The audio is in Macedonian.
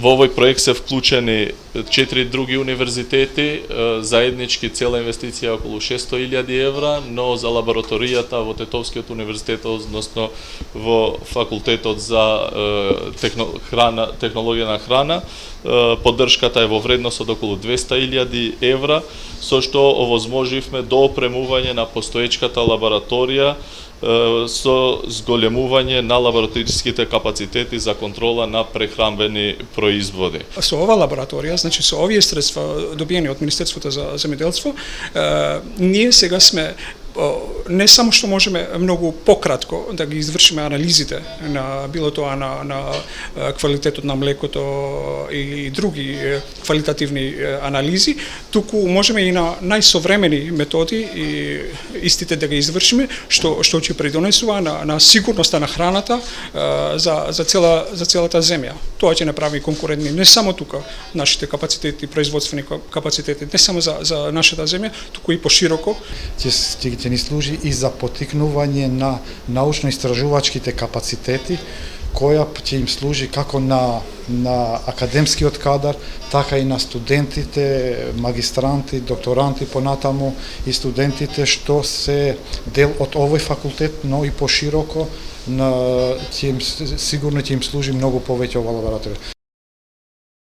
Во овој проект се вклучени 4 други универзитети, заеднички цела инвестиција околу 600.000 евра, но за лабораторијата во Тетовскиот универзитет, односно во факултетот за технологија на храна, поддршката е во вредност од околу 200.000 евра, со што овозможивме доопремување на постоечката лабораторија со зголемување на лабораториските капацитети за контрола на прехранбени производи. Со ова лабораторија, значи со овие средства добиени од Министерството за земјоделство, ние сега сме не само што можеме многу пократко да ги извршиме анализите на било тоа на квалитетот на млекото и други квалитативни анализи, туку можеме и на најсовремени методи и истите да ги извршиме, што ќе придонесува на сигурноста на храната за целата земја. Тоа ќе направи конкурентни не само тука нашите капацитети, производствени капацитети, не само за нашата земја, туку и пошироко. Ќе ни служи и за потикнување на научно-истражувачките капацитети, која ќе им служи како на академскиот кадар, така и на студентите, магистранти, докторанти понатаму и студентите што се дел од овој факултет, но и пошироко сигурно ќе им служи многу повеќе ова лабораторија.